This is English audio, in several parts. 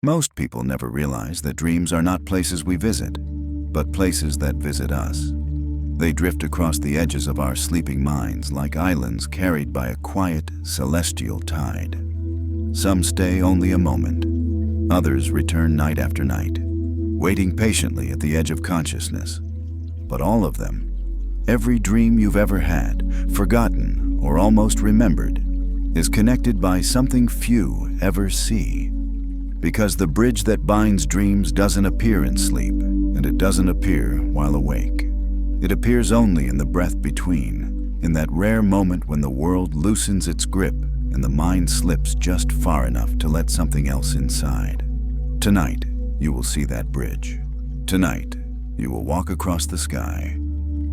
Most people never realize that dreams are not places we visit, but places that visit us. They drift across the edges of our sleeping minds like islands carried by a quiet, celestial tide. Some stay only a moment. Others return night after night, waiting patiently at the edge of consciousness. But all of them, every dream you've ever had, forgotten or almost remembered, is connected by something few ever see. Because the bridge that binds dreams doesn't appear in sleep, and it doesn't appear while awake. It appears only in the breath between, in that rare moment when the world loosens its grip and the mind slips just far enough to let something else inside. Tonight, you will see that bridge. Tonight, you will walk across the sky.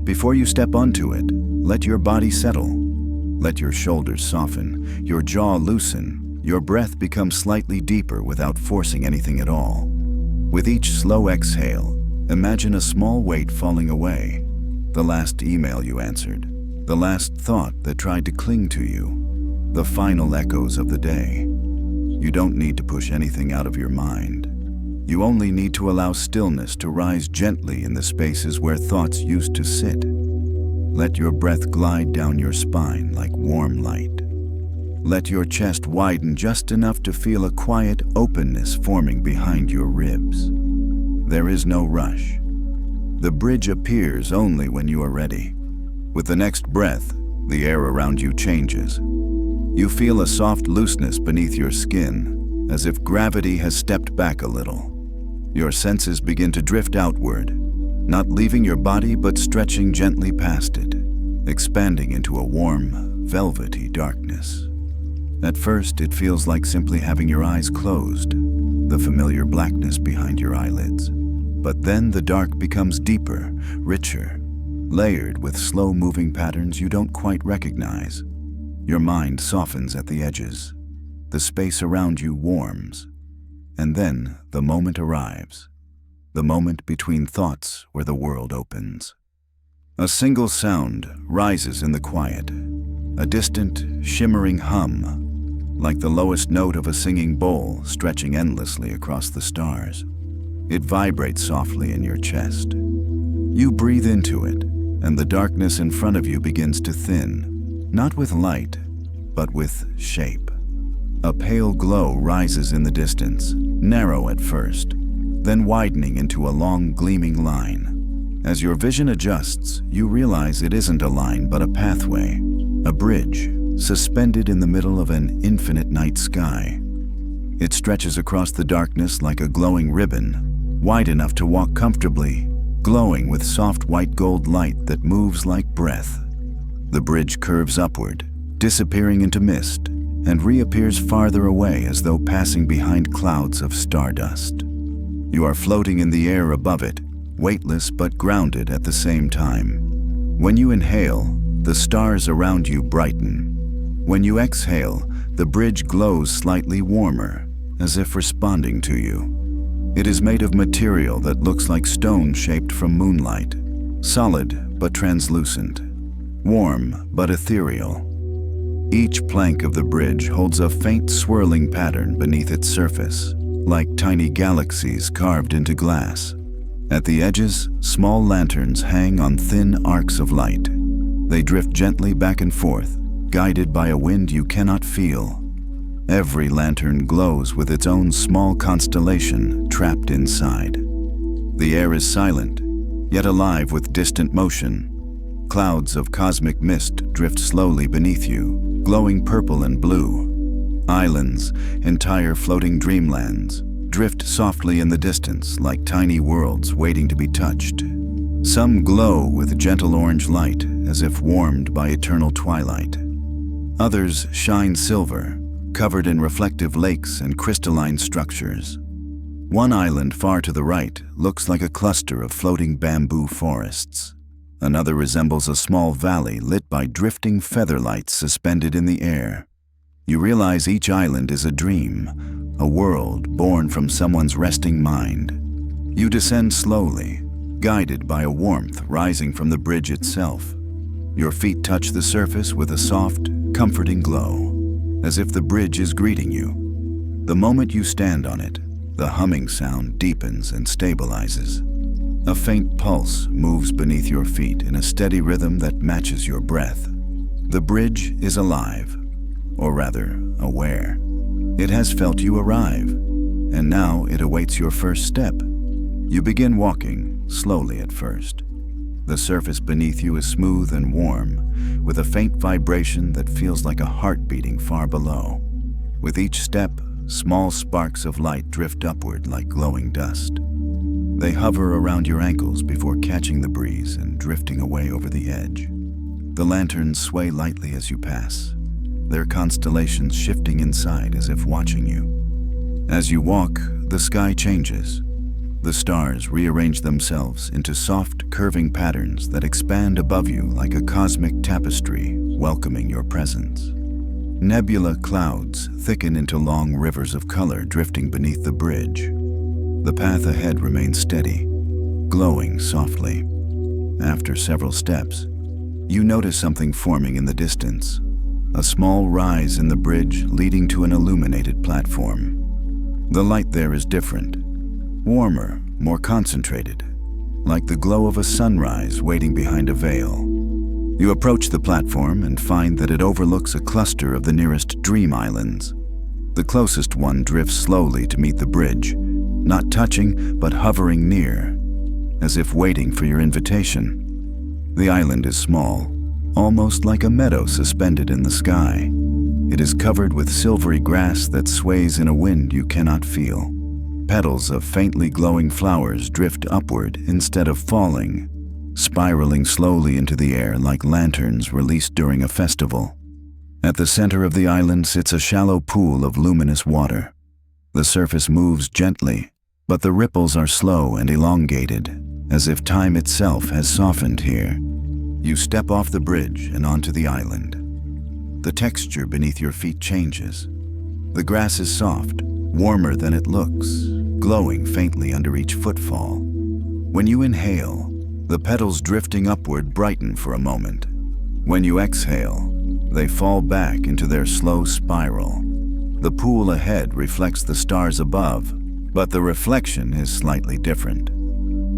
Before you step onto it, let your body settle. Let your shoulders soften, your jaw loosen, your breath become slightly deeper without forcing anything at all. With each slow exhale, imagine a small weight falling away. The last email you answered, the last thought that tried to cling to you, the final echoes of the day. You don't need to push anything out of your mind. You only need to allow stillness to rise gently in the spaces where thoughts used to sit. Let your breath glide down your spine like warm light. Let your chest widen just enough to feel a quiet openness forming behind your ribs. There is no rush. The bridge appears only when you are ready. With the next breath, the air around you changes. You feel a soft looseness beneath your skin, as if gravity has stepped back a little. Your senses begin to drift outward, not leaving your body but stretching gently past it, expanding into a warm, velvety darkness. At first, it feels like simply having your eyes closed, the familiar blackness behind your eyelids. But then the dark becomes deeper, richer, layered with slow-moving patterns you don't quite recognize. Your mind softens at the edges. The space around you warms. And then the moment arrives. The moment between thoughts where the world opens. A single sound rises in the quiet. A distant, shimmering hum, like the lowest note of a singing bowl stretching endlessly across the stars. It vibrates softly in your chest. You breathe into it, and the darkness in front of you begins to thin, not with light, but with shape. A pale glow rises in the distance, narrow at first, then widening into a long, gleaming line. As your vision adjusts, you realize it isn't a line but a pathway, a bridge, suspended in the middle of an infinite night sky. It stretches across the darkness like a glowing ribbon, wide enough to walk comfortably, glowing with soft white gold light that moves like breath. The bridge curves upward, disappearing into mist, and reappears farther away as though passing behind clouds of stardust. You are floating in the air above it, weightless but grounded at the same time. When you inhale, the stars around you brighten. When you exhale, the bridge glows slightly warmer, as if responding to you. It is made of material that looks like stone shaped from moonlight, solid but translucent, warm but ethereal. Each plank of the bridge holds a faint swirling pattern beneath its surface, like tiny galaxies carved into glass. At the edges, small lanterns hang on thin arcs of light. They drift gently back and forth, guided by a wind you cannot feel. Every lantern glows with its own small constellation trapped inside. The air is silent, yet alive with distant motion. Clouds of cosmic mist drift slowly beneath you, glowing purple and blue. Islands, entire floating dreamlands, drift softly in the distance like tiny worlds waiting to be touched. Some glow with gentle orange light as if warmed by eternal twilight. Others shine silver, covered in reflective lakes and crystalline structures. One island far to the right looks like a cluster of floating bamboo forests. Another resembles a small valley lit by drifting feather lights suspended in the air. You realize each island is a dream, a world born from someone's resting mind. You descend slowly, guided by a warmth rising from the bridge itself. Your feet touch the surface with a soft, comforting glow, as if the bridge is greeting you. The moment you stand on it, The humming sound deepens and stabilizes. A faint pulse moves beneath your feet in a steady rhythm that matches your breath. The bridge is alive, or rather, aware. It has felt you arrive, and now it awaits your first step. You begin walking, slowly at first. The surface beneath you is smooth and warm, with a faint vibration that feels like a heart beating far below. With each step, small sparks of light drift upward like glowing dust. They hover around your ankles before catching the breeze and drifting away over the edge. The lanterns sway lightly as you pass, their constellations shifting inside as if watching you. As you walk, the sky changes. The stars rearrange themselves into soft, curving patterns that expand above you like a cosmic tapestry, welcoming your presence. Nebula clouds thicken into long rivers of color drifting beneath the bridge. The path ahead remains steady, glowing softly. After several steps, you notice something forming in the distance, a small rise in the bridge leading to an illuminated platform. The light there is different, warmer, more concentrated, like the glow of a sunrise waiting behind a veil. You approach the platform and find that it overlooks a cluster of the nearest dream islands. The closest one drifts slowly to meet the bridge, not touching but hovering near, as if waiting for your invitation. The island is small, almost like a meadow suspended in the sky. It is covered with silvery grass that sways in a wind you cannot feel. Petals of faintly glowing flowers drift upward instead of falling, spiraling slowly into the air like lanterns released during a festival. At the center of the island sits a shallow pool of luminous water. The surface moves gently, but the ripples are slow and elongated, as if time itself has softened here. You step off the bridge and onto the island. The texture beneath your feet changes. The grass is soft, warmer than it looks, glowing faintly under each footfall. When you inhale, the petals drifting upward brighten for a moment. When you exhale, they fall back into their slow spiral. The pool ahead reflects the stars above, but the reflection is slightly different.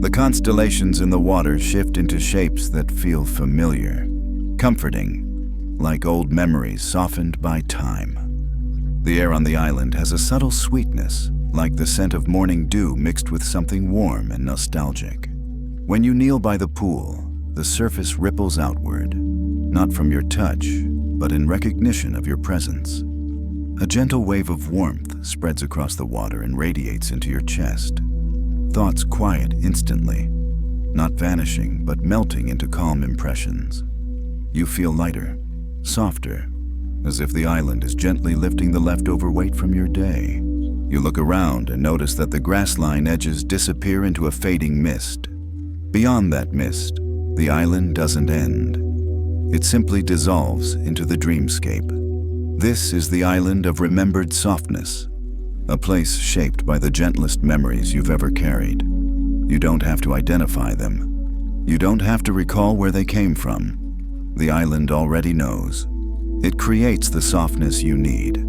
The constellations in the water shift into shapes that feel familiar, comforting, like old memories softened by time. The air on the island has a subtle sweetness, like the scent of morning dew mixed with something warm and nostalgic. When you kneel by the pool, the surface ripples outward, not from your touch, but in recognition of your presence. A gentle wave of warmth spreads across the water and radiates into your chest. Thoughts quiet instantly, not vanishing, but melting into calm impressions. You feel lighter, softer, as if the island is gently lifting the leftover weight from your day. You look around and notice that the grassline edges disappear into a fading mist. Beyond that mist, the island doesn't end. It simply dissolves into the dreamscape. This is the island of remembered softness, a place shaped by the gentlest memories you've ever carried. You don't have to identify them. You don't have to recall where they came from. The island already knows. It creates the softness you need.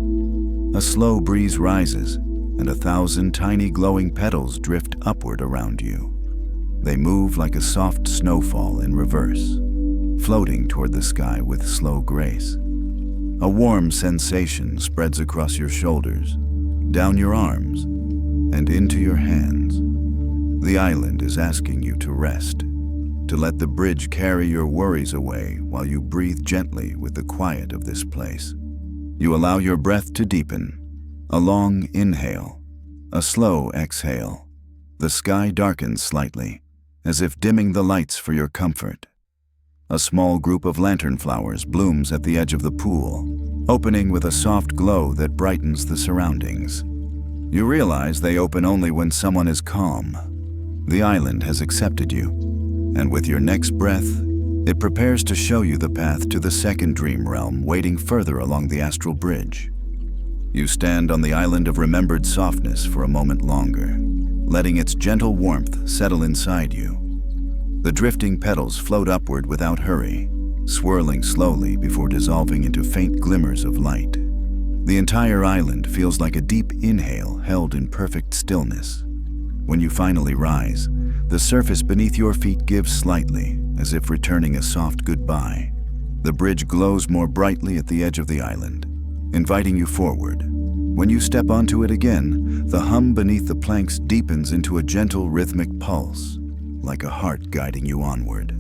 A slow breeze rises, and 1,000 tiny glowing petals drift upward around you. They move like a soft snowfall in reverse, floating toward the sky with slow grace. A warm sensation spreads across your shoulders, down your arms, and into your hands. The island is asking you to rest, to let the bridge carry your worries away while you breathe gently with the quiet of this place. You allow your breath to deepen, a long inhale, a slow exhale. The sky darkens slightly, as if dimming the lights for your comfort. A small group of lantern flowers blooms at the edge of the pool, opening with a soft glow that brightens the surroundings. You realize they open only when someone is calm. The island has accepted you, and with your next breath, it prepares to show you the path to the second dream realm waiting further along the Astral Bridge. You stand on the island of remembered softness for a moment longer, letting its gentle warmth settle inside you. The drifting petals float upward without hurry, swirling slowly before dissolving into faint glimmers of light. The entire island feels like a deep inhale held in perfect stillness. When you finally rise, the surface beneath your feet gives slightly, as if returning a soft goodbye. The bridge glows more brightly at the edge of the island, inviting you forward. When you step onto it again, the hum beneath the planks deepens into a gentle rhythmic pulse, like a heart guiding you onward.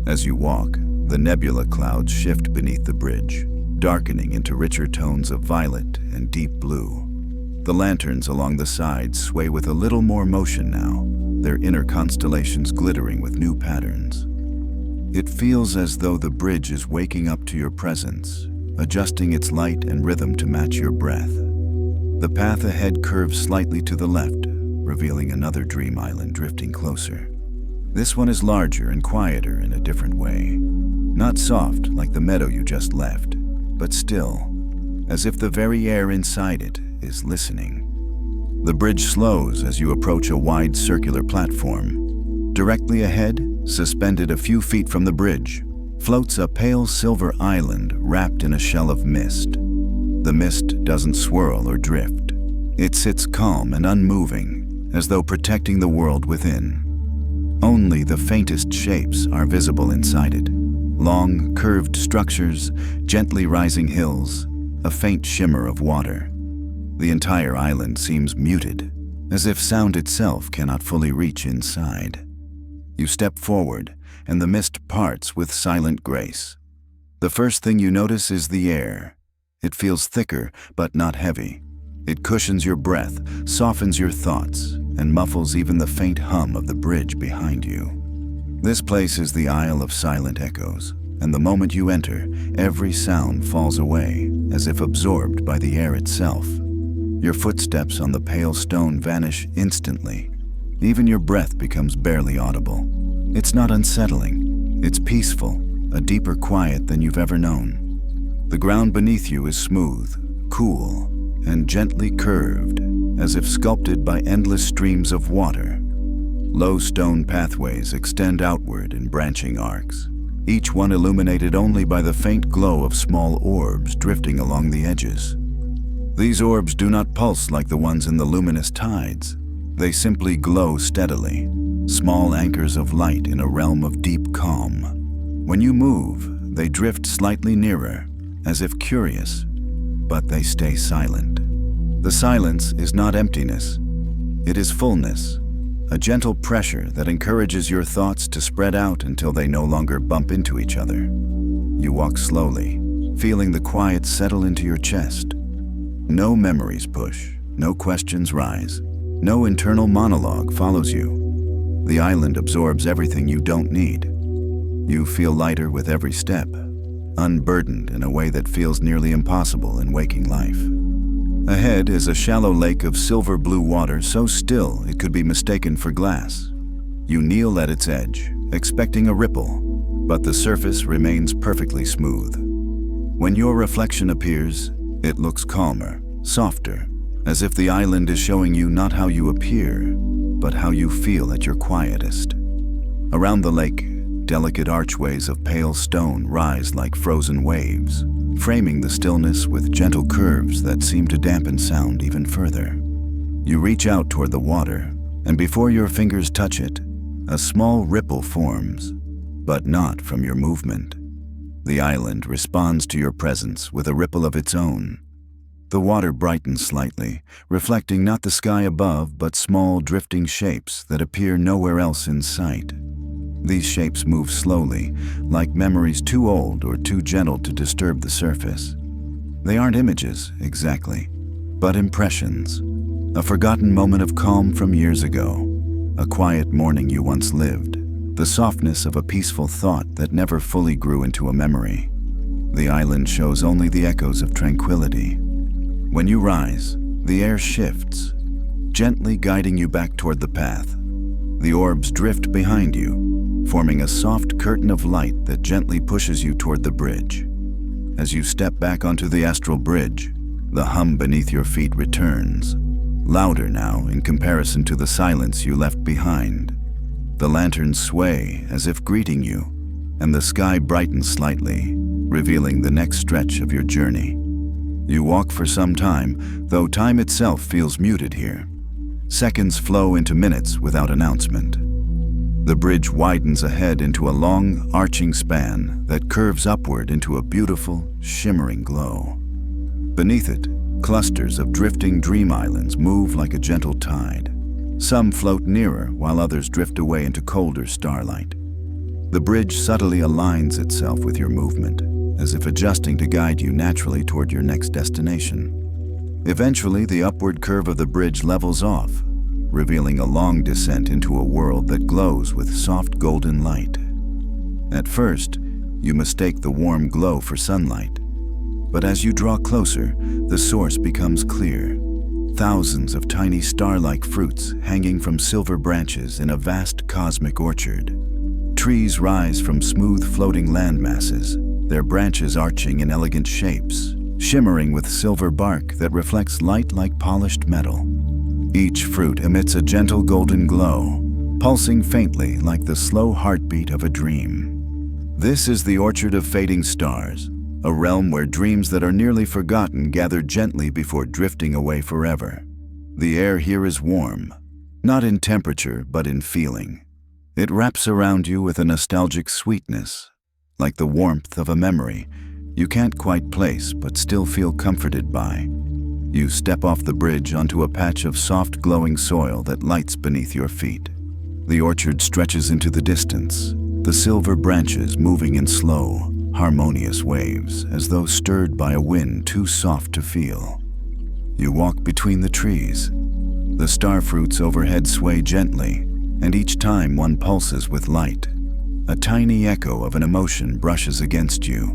As you walk, the nebula clouds shift beneath the bridge, darkening into richer tones of violet and deep blue. The lanterns along the sides sway with a little more motion now, their inner constellations glittering with new patterns. It feels as though the bridge is waking up to your presence, adjusting its light and rhythm to match your breath. The path ahead curves slightly to the left, revealing another dream island drifting closer. This one is larger and quieter in a different way. Not soft like the meadow you just left, but still, as if the very air inside it is listening. The bridge slows as you approach a wide circular platform. Directly ahead, suspended a few feet from the bridge, floats a pale silver island wrapped in a shell of mist. The mist doesn't swirl or drift. It sits calm and unmoving, as though protecting the world within. Only the faintest shapes are visible inside it. Long, curved structures, gently rising hills, a faint shimmer of water. The entire island seems muted, as if sound itself cannot fully reach inside. You step forward, and the mist parts with silent grace. The first thing you notice is the air. It feels thicker, but not heavy. It cushions your breath, softens your thoughts, and muffles even the faint hum of the bridge behind you. This place is the Isle of Silent Echoes, and the moment you enter, every sound falls away, as if absorbed by the air itself. Your footsteps on the pale stone vanish instantly. Even your breath becomes barely audible. It's not unsettling. It's peaceful, a deeper quiet than you've ever known. The ground beneath you is smooth, cool, and gently curved, as if sculpted by endless streams of water. Low stone pathways extend outward in branching arcs, each one illuminated only by the faint glow of small orbs drifting along the edges. These orbs do not pulse like the ones in the luminous tides. They simply glow steadily, small anchors of light in a realm of deep calm. When you move, they drift slightly nearer, as if curious, but they stay silent. The silence is not emptiness. It is fullness, a gentle pressure that encourages your thoughts to spread out until they no longer bump into each other. You walk slowly, feeling the quiet settle into your chest. No memories push, no questions rise, no internal monologue follows you. The island absorbs everything you don't need. You feel lighter with every step, unburdened in a way that feels nearly impossible in waking life. Ahead is a shallow lake of silver blue water so still it could be mistaken for glass. You kneel at its edge, expecting a ripple, but the surface remains perfectly smooth. When your reflection appears, it looks calmer, softer, as if the island is showing you not how you appear, but how you feel at your quietest. Around the lake, delicate archways of pale stone rise like frozen waves, framing the stillness with gentle curves that seem to dampen sound even further. You reach out toward the water, and before your fingers touch it, a small ripple forms, but not from your movement. The island responds to your presence with a ripple of its own. The water brightens slightly, reflecting not the sky above, but small drifting shapes that appear nowhere else in sight. These shapes move slowly, like memories too old or too gentle to disturb the surface. They aren't images, exactly, but impressions. A forgotten moment of calm from years ago, a quiet morning you once lived, the softness of a peaceful thought that never fully grew into a memory. The island shows only the echoes of tranquility. When you rise, the air shifts, gently guiding you back toward the path. The orbs drift behind you, forming a soft curtain of light that gently pushes you toward the bridge. As you step back onto the Astral Bridge, the hum beneath your feet returns, louder now in comparison to the silence you left behind. The lanterns sway as if greeting you, and the sky brightens slightly, revealing the next stretch of your journey. You walk for some time, though time itself feels muted here. Seconds flow into minutes without announcement. The bridge widens ahead into a long, arching span that curves upward into a beautiful, shimmering glow. Beneath it, clusters of drifting dream islands move like a gentle tide. Some float nearer, while others drift away into colder starlight. The bridge subtly aligns itself with your movement, as if adjusting to guide you naturally toward your next destination. Eventually, the upward curve of the bridge levels off, revealing a long descent into a world that glows with soft golden light. At first, you mistake the warm glow for sunlight. But as you draw closer, the source becomes clear. Thousands of tiny star-like fruits hanging from silver branches in a vast cosmic orchard. Trees rise from smooth floating land masses, their branches arching in elegant shapes, shimmering with silver bark that reflects light like polished metal. Each fruit emits a gentle golden glow, pulsing faintly like the slow heartbeat of a dream. This is the Orchard of Fading Stars, a realm where dreams that are nearly forgotten gather gently before drifting away forever. The air here is warm, not in temperature but in feeling. It wraps around you with a nostalgic sweetness, like the warmth of a memory you can't quite place but still feel comforted by. You step off the bridge onto a patch of soft glowing soil that lights beneath your feet. The orchard stretches into the distance, the silver branches moving in slow, harmonious waves as though stirred by a wind too soft to feel. You walk between the trees. The star fruits overhead sway gently, and each time one pulses with light, a tiny echo of an emotion brushes against you.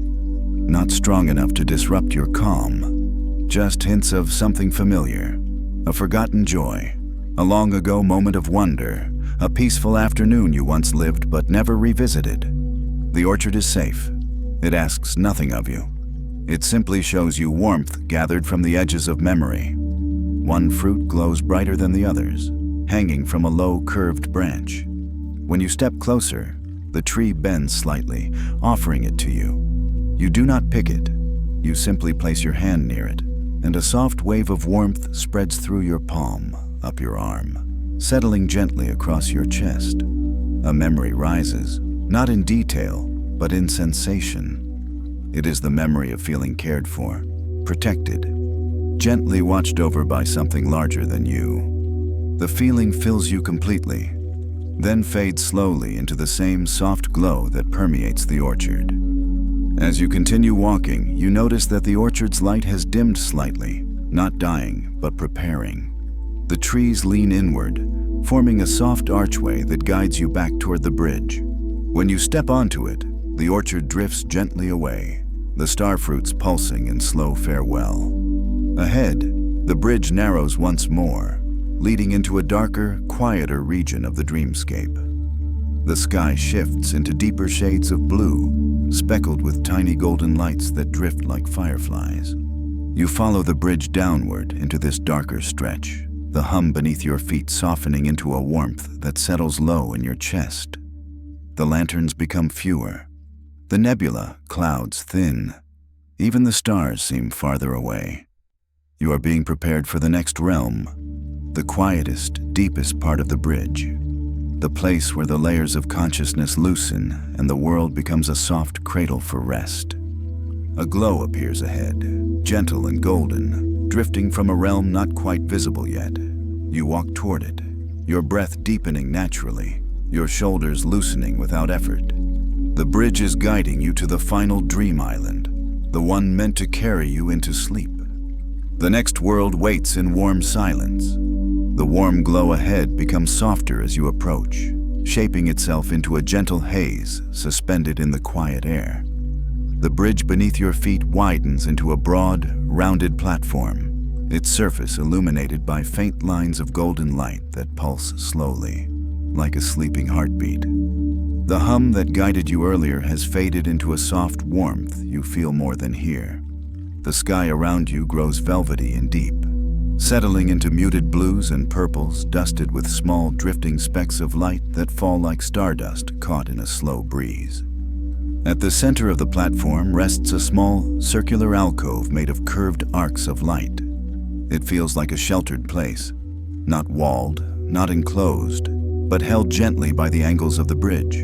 Not strong enough to disrupt your calm, just hints of something familiar, a forgotten joy, a long ago moment of wonder, a peaceful afternoon you once lived but never revisited. The orchard is safe. It asks nothing of you. It simply shows you warmth gathered from the edges of memory. One fruit glows brighter than the others, hanging from a low, curved branch. When you step closer, the tree bends slightly, offering it to you. You do not pick it. You simply place your hand near it, and a soft wave of warmth spreads through your palm, up your arm, settling gently across your chest. A memory rises, not in detail, but in sensation. It is the memory of feeling cared for, protected, gently watched over by something larger than you. The feeling fills you completely, then fades slowly into the same soft glow that permeates the orchard. As you continue walking, you notice that the orchard's light has dimmed slightly, not dying, but preparing. The trees lean inward, forming a soft archway that guides you back toward the bridge. When you step onto it, the orchard drifts gently away, the star fruits pulsing in slow farewell. Ahead, the bridge narrows once more, leading into a darker, quieter region of the dreamscape. The sky shifts into deeper shades of blue, speckled with tiny golden lights that drift like fireflies. You follow the bridge downward into this darker stretch, the hum beneath your feet softening into a warmth that settles low in your chest. The lanterns become fewer. The nebula clouds thin. Even the stars seem farther away. You are being prepared for the next realm, the quietest, deepest part of the bridge, the place where the layers of consciousness loosen and the world becomes a soft cradle for rest. A glow appears ahead, gentle and golden, drifting from a realm not quite visible yet. You walk toward it, your breath deepening naturally, your shoulders loosening without effort. The bridge is guiding you to the final dream island, the one meant to carry you into sleep. The next world waits in warm silence. The warm glow ahead becomes softer as you approach, shaping itself into a gentle haze suspended in the quiet air. The bridge beneath your feet widens into a broad, rounded platform, its surface illuminated by faint lines of golden light that pulse slowly, like a sleeping heartbeat. The hum that guided you earlier has faded into a soft warmth you feel more than hear. The sky around you grows velvety and deep, settling into muted blues and purples dusted with small drifting specks of light that fall like stardust caught in a slow breeze. At the center of the platform rests a small, circular alcove made of curved arcs of light. It feels like a sheltered place, not walled, not enclosed, but held gently by the angles of the bridge.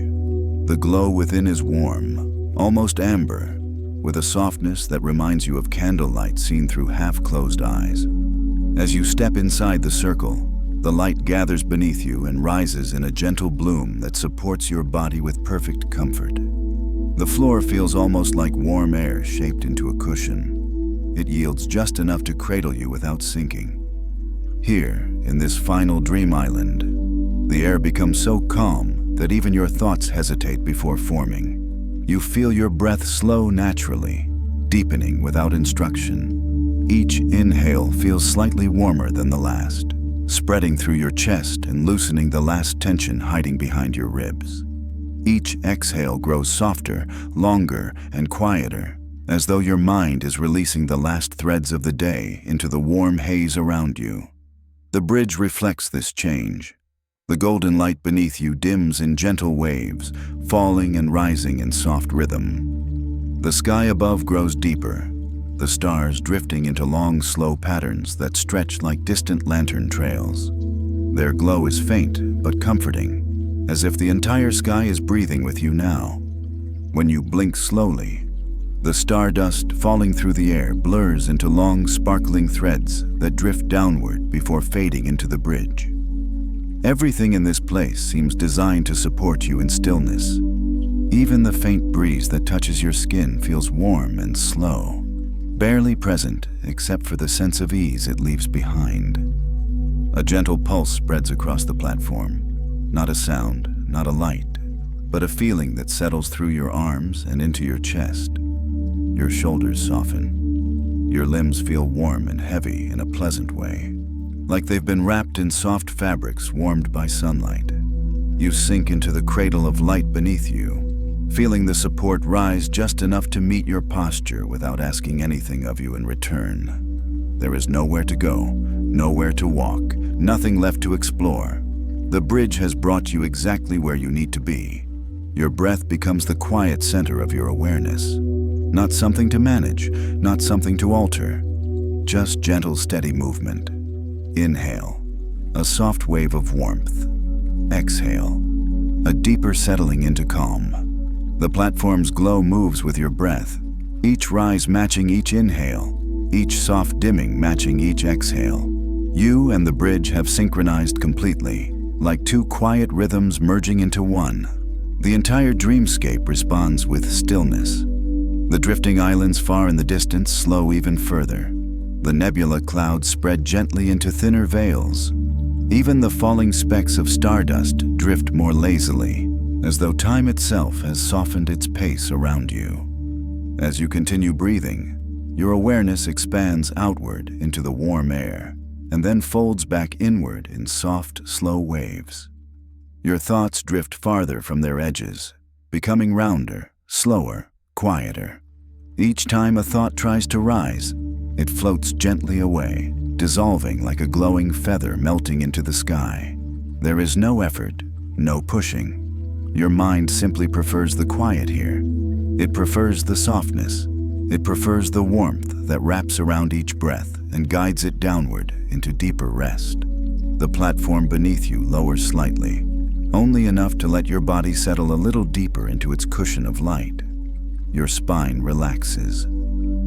The glow within is warm, almost amber, with a softness that reminds you of candlelight seen through half-closed eyes. As you step inside the circle, the light gathers beneath you and rises in a gentle bloom that supports your body with perfect comfort. The floor feels almost like warm air shaped into a cushion. It yields just enough to cradle you without sinking. Here, in this final dream island, the air becomes so calm that even your thoughts hesitate before forming. You feel your breath slow naturally, deepening without instruction. Each inhale feels slightly warmer than the last, spreading through your chest and loosening the last tension hiding behind your ribs. Each exhale grows softer, longer, and quieter, as though your mind is releasing the last threads of the day into the warm haze around you. The bridge reflects this change. The golden light beneath you dims in gentle waves, falling and rising in soft rhythm. The sky above grows deeper, the stars drifting into long, slow patterns that stretch like distant lantern trails. Their glow is faint but comforting, as if the entire sky is breathing with you now. When you blink slowly, the stardust falling through the air blurs into long, sparkling threads that drift downward before fading into the bridge. Everything in this place seems designed to support you in stillness. Even the faint breeze that touches your skin feels warm and slow, barely present except for the sense of ease it leaves behind. A gentle pulse spreads across the platform. Not a sound, not a light, but a feeling that settles through your arms and into your chest. Your shoulders soften. Your limbs feel warm and heavy in a pleasant way, like they've been wrapped in soft fabrics warmed by sunlight. You sink into the cradle of light beneath you, feeling the support rise just enough to meet your posture without asking anything of you in return. There is nowhere to go, nowhere to walk, nothing left to explore. The bridge has brought you exactly where you need to be. Your breath becomes the quiet center of your awareness. Not something to manage, not something to alter, just gentle, steady movement. Inhale, a soft wave of warmth. Exhale, a deeper settling into calm. The platform's glow moves with your breath, each rise matching each inhale, each soft dimming matching each exhale. You and the bridge have synchronized completely, like two quiet rhythms merging into one. The entire dreamscape responds with stillness. The drifting islands far in the distance slow even further. The nebula clouds spread gently into thinner veils. Even the falling specks of stardust drift more lazily, as though time itself has softened its pace around you. As you continue breathing, your awareness expands outward into the warm air, and then folds back inward in soft, slow waves. Your thoughts drift farther from their edges, becoming rounder, slower, quieter. Each time a thought tries to rise, it floats gently away, dissolving like a glowing feather melting into the sky. There is no effort, no pushing. Your mind simply prefers the quiet here. It prefers the softness. It prefers the warmth that wraps around each breath and guides it downward into deeper rest. The platform beneath you lowers slightly, only enough to let your body settle a little deeper into its cushion of light. Your spine relaxes.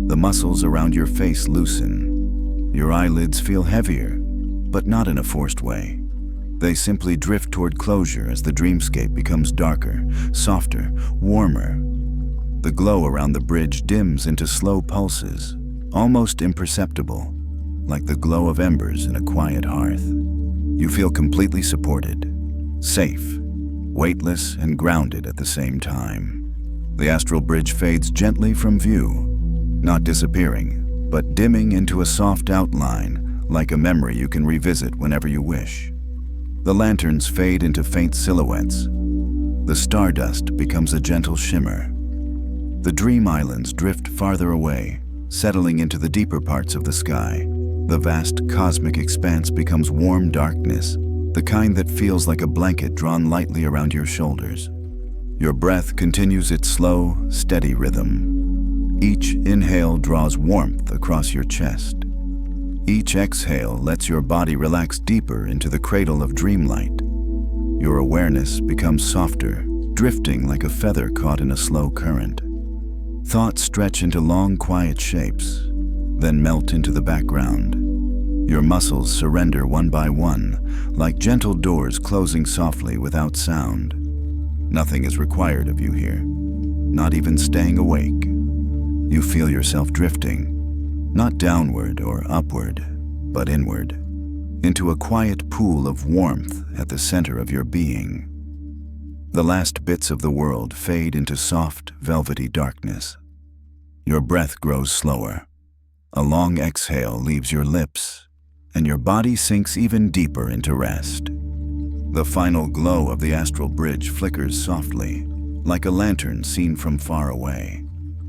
The muscles around your face loosen. Your eyelids feel heavier, but not in a forced way. They simply drift toward closure as the dreamscape becomes darker, softer, warmer. The glow around the bridge dims into slow pulses, almost imperceptible, like the glow of embers in a quiet hearth. You feel completely supported, safe, weightless, and grounded at the same time. The astral bridge fades gently from view, not disappearing, but dimming into a soft outline, like a memory you can revisit whenever you wish. The lanterns fade into faint silhouettes. The stardust becomes a gentle shimmer. The dream islands drift farther away, settling into the deeper parts of the sky. The vast cosmic expanse becomes warm darkness, the kind that feels like a blanket drawn lightly around your shoulders. Your breath continues its slow, steady rhythm. Each inhale draws warmth across your chest. Each exhale lets your body relax deeper into the cradle of dreamlight. Your awareness becomes softer, drifting like a feather caught in a slow current. Thoughts stretch into long, quiet shapes, then melt into the background. Your muscles surrender one by one, like gentle doors closing softly without sound. Nothing is required of you here, not even staying awake. You feel yourself drifting, not downward or upward, but inward, into a quiet pool of warmth at the center of your being. The last bits of the world fade into soft, velvety darkness. Your breath grows slower. A long exhale leaves your lips, and your body sinks even deeper into rest. The final glow of the astral bridge flickers softly, like a lantern seen from far away.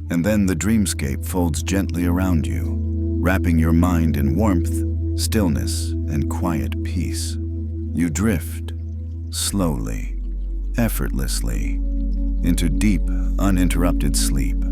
And then the dreamscape folds gently around you, wrapping your mind in warmth, stillness, and quiet peace. You drift, slowly, effortlessly, into deep, uninterrupted sleep.